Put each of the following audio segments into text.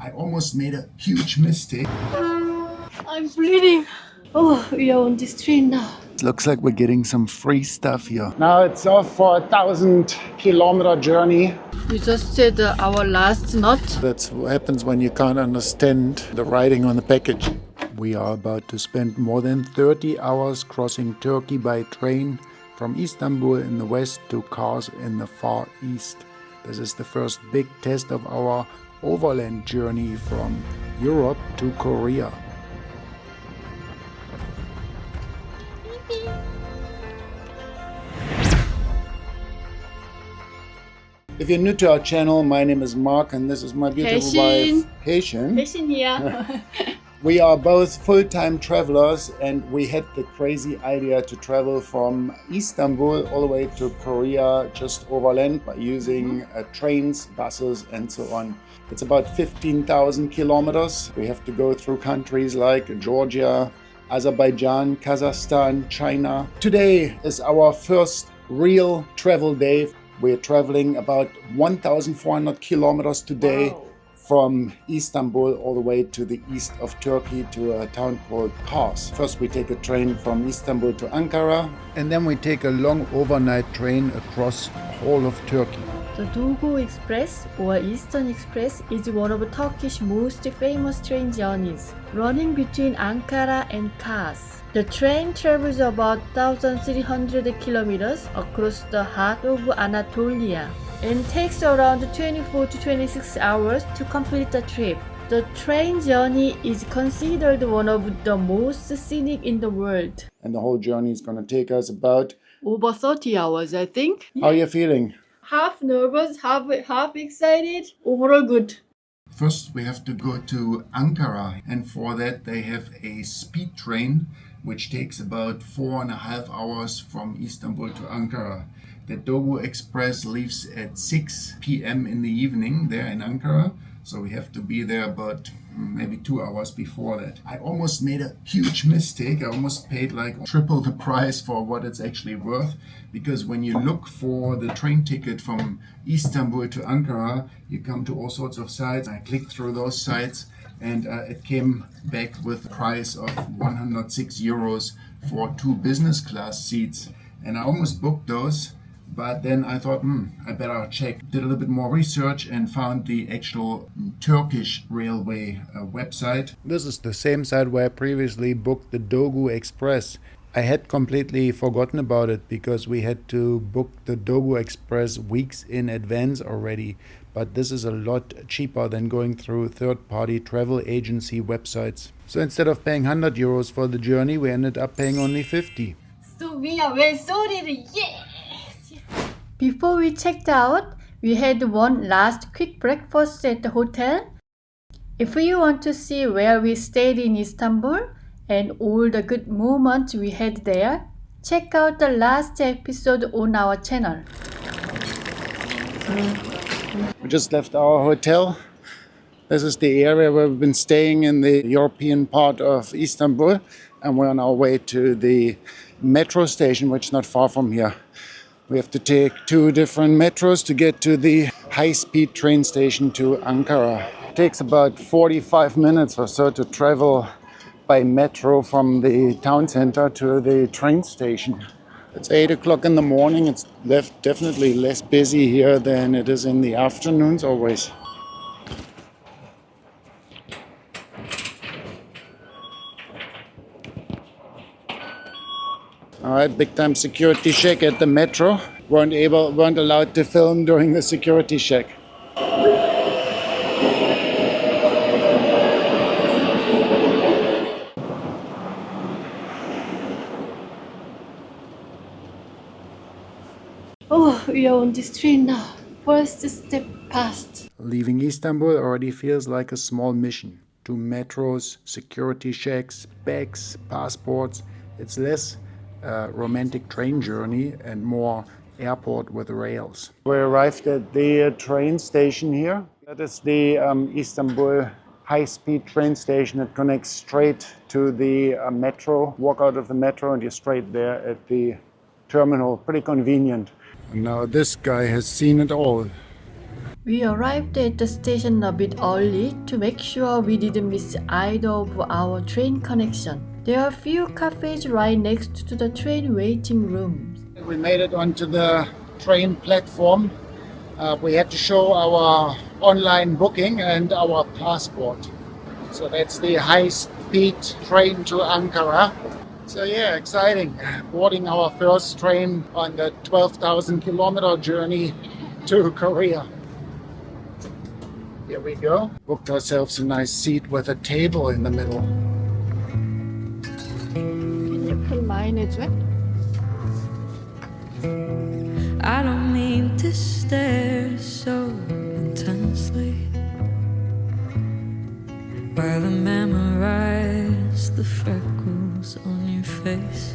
I almost made a huge mistake. I'm bleeding. Oh, we are on this train now. It looks like we're getting some free stuff here. Now it's off for a 1,000-kilometer journey. We just said our last knot. That's what happens when you can't understand the writing on the package. We are about to spend more than 30 hours crossing Turkey by train from Istanbul in the west to Kars in the far east. This is the first big test of our overland journey from Europe to Korea. If you're new to our channel, my name is Mark and this is my beautiful wife, Haitian. Haitian here. We are both full-time travelers and we had the crazy idea to travel from Istanbul all the way to Korea just overland by using trains, buses and so on. It's about 15,000 kilometers. We have to go through countries like Georgia, Azerbaijan, Kazakhstan, China. Today is our first real travel day. We're traveling about 1,400 kilometers today. Wow. From Istanbul all the way to the east of Turkey to a town called Kars. First we take a train from Istanbul to Ankara and then we take a long overnight train across whole of Turkey. The Doğu Express or Eastern Express is one of Turkey's most famous train journeys, running between Ankara and Kars. The train travels about 1,300 kilometers across the heart of Anatolia and takes around 24 to 26 hours to complete the trip. The train journey is considered one of the most scenic in the world. And the whole journey is going to take us about over 30 hours, I think. How are you feeling? Half nervous, half excited. Overall good. First we have to go to Ankara and for that they have a speed train which takes about 4.5 hours from Istanbul to Ankara. The Doğu Express leaves at 6 p.m. in the evening there in Ankara. So we have to be there about maybe 2 hours before that. I almost made a huge mistake. I almost paid like triple the price for what it's actually worth. Because when you look for the train ticket from Istanbul to Ankara, you come to all sorts of sites. I clicked through those sites and it came back with a price of 106 euros for 2 business class seats. And I almost booked those. But then I thought, I better check. Did a little bit more research and found the actual Turkish railway website. This is the same site where I previously booked the Dogu Express. I had completely forgotten about it because we had to book the Dogu Express weeks in advance already. But this is a lot cheaper than going through third-party travel agency websites. So instead of paying 100 euros for the journey, we ended up paying only 50. So we are well sorted, yeah! Before we checked out, we had one last quick breakfast at the hotel. If you want to see where we stayed in Istanbul and all the good moments we had there, check out the last episode on our channel. We just left our hotel. This is the area where we've been staying in the European part of Istanbul, and we're on our way to the metro station, which is not far from here. We have to take 2 different metros to get to the high-speed train station to Ankara. It takes about 45 minutes or so to travel by metro from the town center to the train station. It's 8 o'clock in the morning. It's definitely less busy here than it is in the afternoons always. All right, big time security check at the metro. Weren't allowed to film during the security check. Oh, we are on this train now. First step past. Leaving Istanbul already feels like a small mission. 2 metros, security checks, bags, passports. It's less romantic train journey and more airport with rails. We arrived at the train station here. That is the Istanbul high-speed train station. It connects straight to the metro. Walk out of the metro and you're straight there at the terminal. Pretty convenient. And now this guy has seen it all. We arrived at the station a bit early to make sure we didn't miss either of our train connection. There are few cafes right next to the train waiting rooms. We made it onto the train platform. We had to show our online booking and our passport. So that's the high-speed train to Ankara. So yeah, exciting. Boarding our first train on the 12,000 kilometer journey to Korea. Here we go. Booked ourselves a nice seat with a table in the middle. Can you pay mine as well? I don't mean to stare so intensely while I memorize the freckles on your face.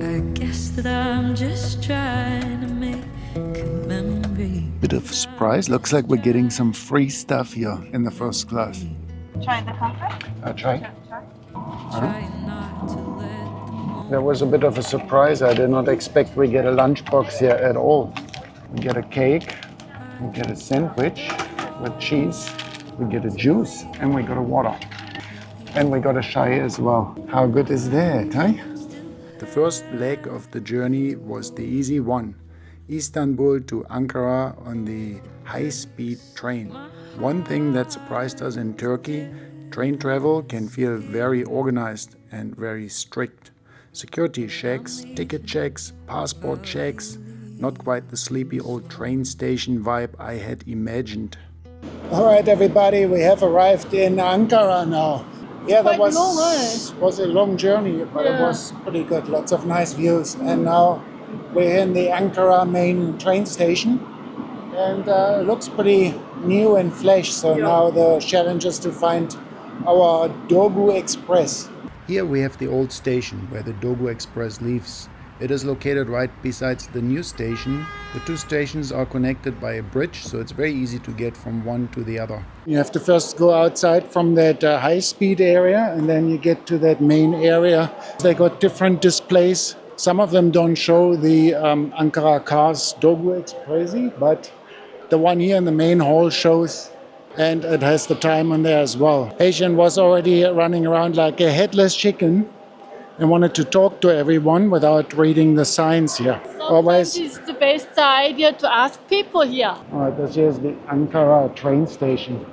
I guess that I'm just trying to make a memory. Bit of a surprise. Looks like we're getting some free stuff here in the first class. Try the coffee? I'll try. Trying not to let them That was a bit of a surprise. I did not expect we get a lunchbox here at all. We get a cake, we get a sandwich with cheese, we get a juice, and we got a water. And we got a chai as well. How good is that, huh? The first leg of the journey was the easy one. Istanbul to Ankara on the high-speed train. One thing that surprised us in Turkey, train travel can feel very organized and very strict. Security checks, ticket checks, passport checks, not quite the sleepy old train station vibe I had imagined. All right, everybody, we have arrived in Ankara now. Yeah, that Quite long, right? was a long journey, but it Yeah. was pretty good. Lots of nice views. And now we're in the Ankara main train station. And it looks pretty new and fresh. So now the challenge is to find our Dogu Express. Here we have the old station where the Dogu Express leaves. It is located right beside the new station. The two stations are connected by a bridge, so it's very easy to get from one to the other. You have to first go outside from that high-speed area, and then you get to that main area. They got different displays. Some of them don't show the Ankara cars Dogu Express, but the one here in the main hall shows, and it has the time on there as well. Asian was already running around like a headless chicken and wanted to talk to everyone without reading the signs here. Sometimes it's the best idea to ask people here. This is the Ankara train station.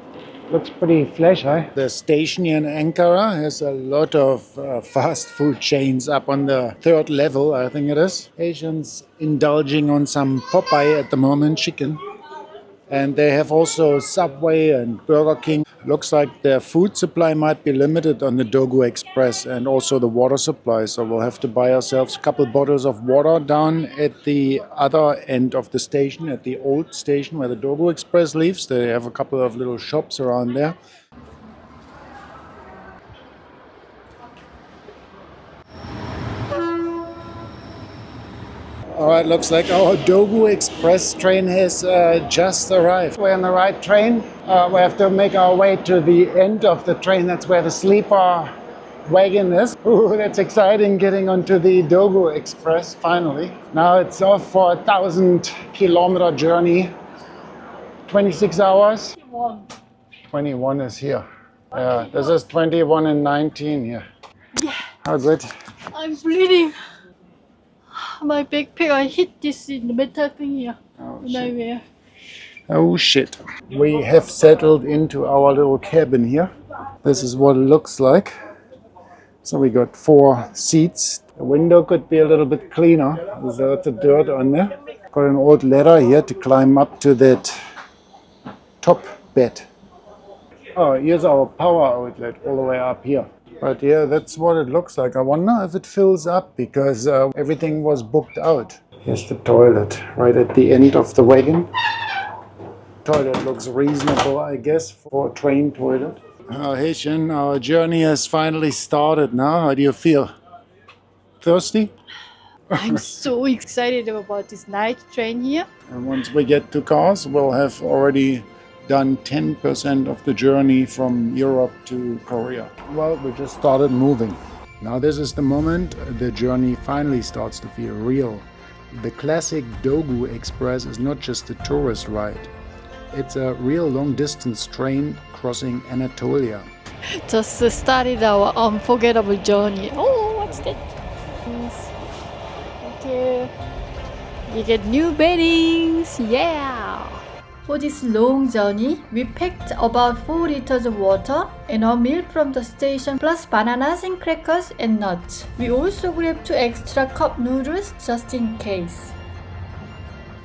Looks pretty flash, huh? The station here in Ankara has a lot of fast food chains up on the third level, I think it is. Asians indulging on some Popeye at the moment, chicken. And they have also Subway and Burger King. Looks like their food supply might be limited on the Dogu Express and also the water supply. So we'll have to buy ourselves a couple bottles of water down at the other end of the station, at the old station where the Dogu Express leaves. They have a couple of little shops around there. All right, looks like our Dogu Express train has just arrived. We're on the right train. We have to make our way to the end of the train. That's where the sleeper wagon is. Ooh, that's exciting, getting onto the Dogu Express finally. Now it's off for a 1,000-kilometer journey. 26 hours. 21 is here. This is 21 and 19 here. Yeah. How's it? I'm bleeding. My backpack, I hit this in the metal thing here. When I wear. Oh shit. We have settled into our little cabin here. This is what it looks like. So we got 4 seats. The window could be a little bit cleaner. There's lots of dirt on there. Got an old ladder here to climb up to that top bed. Oh, here's our power outlet all the way up here. But yeah, that's what it looks like. I wonder if it fills up because everything was booked out. Here's the toilet right at the end of the wagon. Toilet looks reasonable, I guess, for a train toilet. Haitian, our journey has finally started now. How do you feel? Thirsty? I'm so excited about this night train here. And once we get to Kars, we'll have already done 10% of the journey from Europe to Korea. Well, we just started moving. Now this is the moment the journey finally starts to feel real. The classic Dogu Express is not just a tourist ride. It's a real long-distance train crossing Anatolia. Just started our unforgettable journey. Oh, what's that? Thank you. You get new beddings. Yeah. For this long journey, we packed about 4 liters of water and a meal from the station, plus bananas and crackers and nuts. We also grabbed 2 extra cup noodles just in case.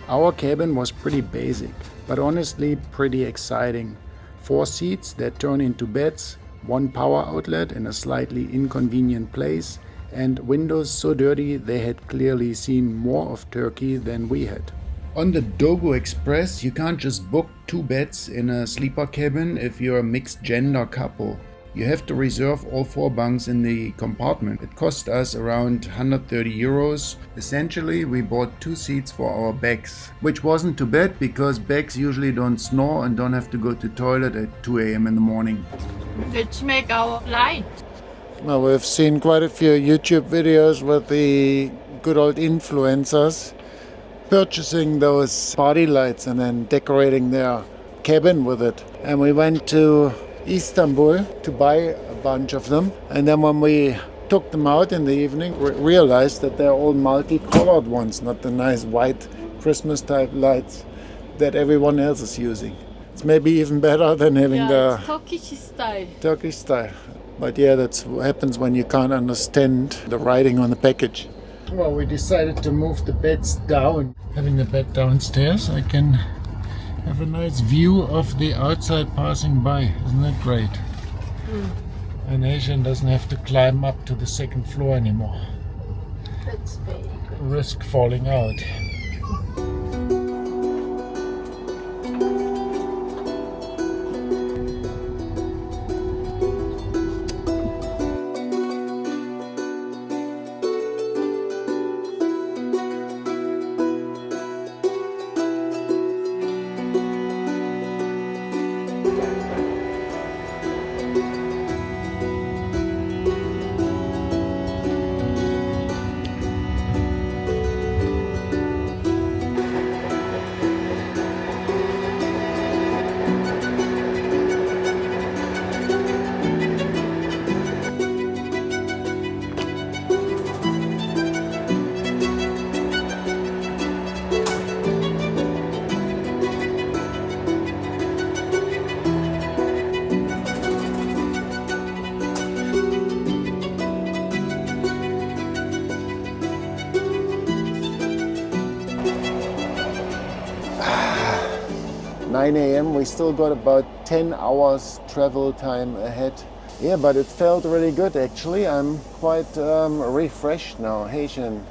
Our cabin was pretty basic, but honestly pretty exciting. 4 seats that turn into beds, 1 power outlet in a slightly inconvenient place, and windows so dirty they had clearly seen more of Turkey than we had. On the Dogu Express, you can't just book 2 beds in a sleeper cabin if you're a mixed gender couple. You have to reserve all 4 bunks in the compartment. It cost us around 130 euros. Essentially, we bought 2 seats for our bags, which wasn't too bad because bags usually don't snore and don't have to go to toilet at 2 a.m. in the morning. Let's make our light. Well, we've seen quite a few YouTube videos with the good old influencers purchasing those party lights and then decorating their cabin with it. And we went to Istanbul to buy a bunch of them. And then when we took them out in the evening, we realized that they're all multicolored ones, not the nice white Christmas type lights that everyone else is using. It's maybe even better than having the Turkish style. But yeah, that's what happens when you can't understand the writing on the package. Well, we decided to move the beds down. Having the bed downstairs, I can have a nice view of the outside passing by. Isn't that great? And Asian doesn't have to climb up to the 2nd floor anymore. That's very good. Risk falling out. A.m. We still got about 10 hours travel time ahead. Yeah, but it felt really good actually. I'm quite refreshed now. Hey Shen,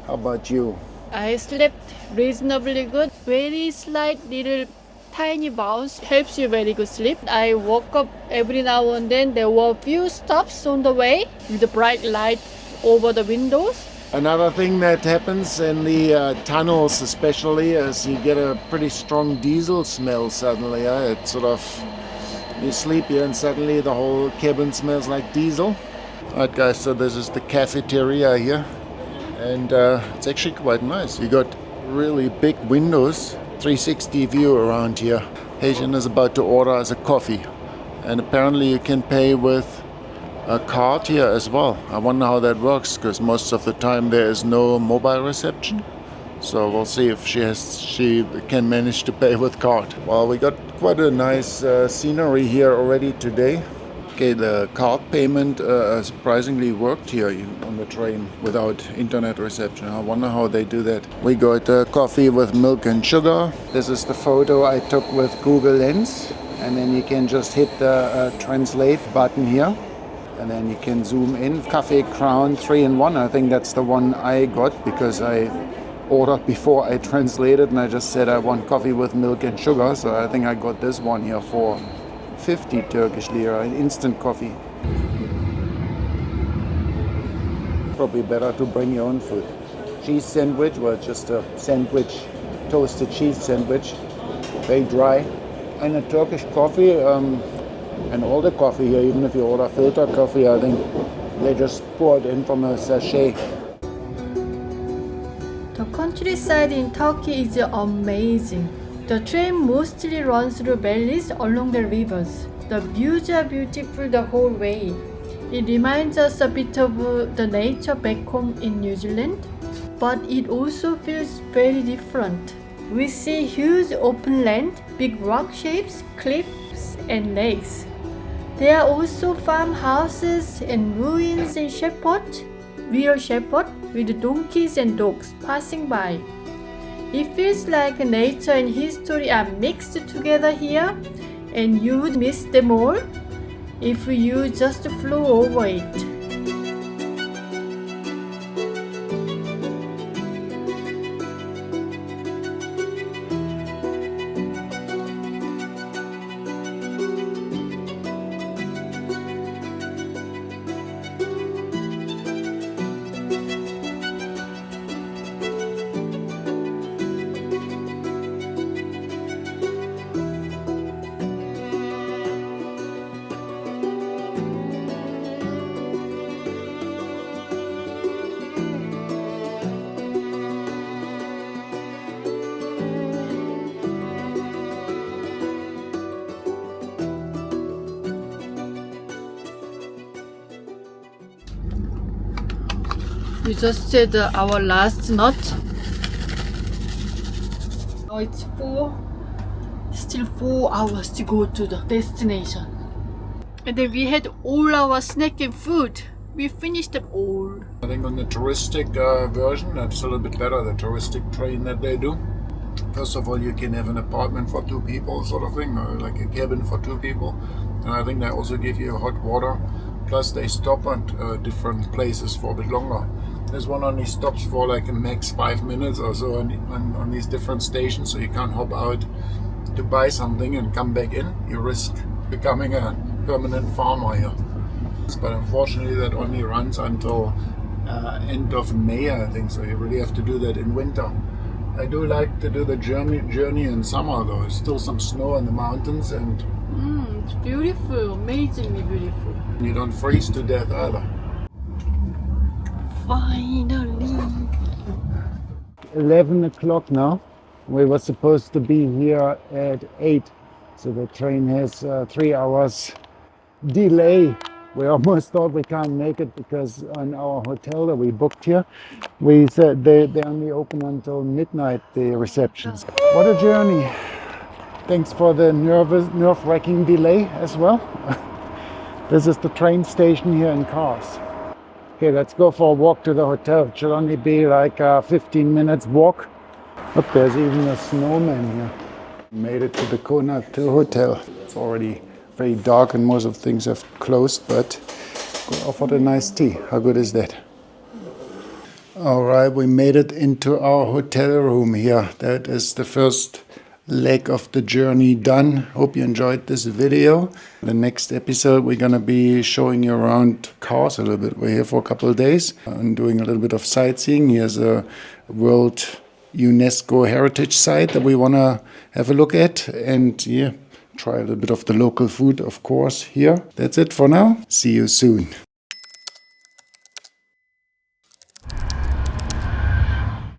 how about you? I slept reasonably good. Very slight little tiny bounce helps you very good sleep. I woke up every now and then. There were a few stops on the way with the bright light over the windows. Another thing that happens in the tunnels especially is you get a pretty strong diesel smell suddenly. It's sort of, you sleep here and suddenly the whole cabin smells like diesel. Alright guys, so this is the cafeteria here and it's actually quite nice. You got really big windows, 360 view around here. Haitian is about to order us a coffee and apparently you can pay with a card here as well. I wonder how that works because most of the time there is no mobile reception. So we'll see if she can manage to pay with card. Well, we got quite a nice scenery here already today. Okay, the card payment surprisingly worked here on the train without internet reception. I wonder how they do that. We got coffee with milk and sugar. This is the photo I took with Google Lens. And then you can just hit the translate button here. And then you can zoom in. Cafe Crown 3-in-1. I think that's the one I got because I ordered before I translated and I just said I want coffee with milk and sugar. So I think I got this one here for 50 Turkish lira, an instant coffee. Probably better to bring your own food. Cheese sandwich, well, just a sandwich, toasted cheese sandwich, very dry. And a Turkish coffee. And all the coffee here, even if you order filter coffee, I think they just pour it in from a sachet. The countryside in Turkey is amazing. The train mostly runs through valleys along the rivers. The views are beautiful the whole way. It reminds us a bit of the nature back home in New Zealand, but it also feels very different. We see huge open land, big rock shapes, cliffs and lakes. There are also farmhouses and ruins in real shepherd with donkeys and dogs passing by. It feels like nature and history are mixed together here, and you would miss them all if you just flew over it. We just said our last nut. Now it's still 4 hours to go to the destination. And then we had all our snack and food. We finished them all. I think on the touristic version, that's a little bit better, the touristic train that they do. First of all, you can have an apartment for 2 people sort of thing, or like a cabin for 2 people. And I think they also give you hot water. Plus they stop at different places for a bit longer. This one only stops for like a max 5 minutes or so on these different stations, so you can't hop out to buy something and come back in. You risk becoming a permanent farmer here. But unfortunately that only runs until end of May, I think, so you really have to do that in winter. I do like to do the journey in summer though. There's still some snow on the mountains and it's beautiful, amazingly beautiful. you don't freeze to death either. Finally! 11 o'clock now. We were supposed to be here at 8, so the train has 3 hours delay. We almost thought we can't make it because on our hotel that we booked here, we said they only open until midnight, the receptions. What a journey. Thanks for the nerve-wracking delay as well. This is the train station here in Kars. Okay, let's go for a walk to the hotel. It should only be like a 15 minutes walk. Look, there's even a snowman here. Made it to the Kona Hotel. It's already very dark and most of the things have closed, but we offered a nice tea. How good is that? All right, we made it into our hotel room here. That is the first leg of the journey done. Hope you enjoyed this video. The next episode we're gonna be showing you around Kars a little bit. We're here for a couple of days and doing a little bit of sightseeing. Here's a World UNESCO Heritage Site that we wanna have a look at, and yeah, try a little bit of the local food, of course, here. That's it for now. See you soon.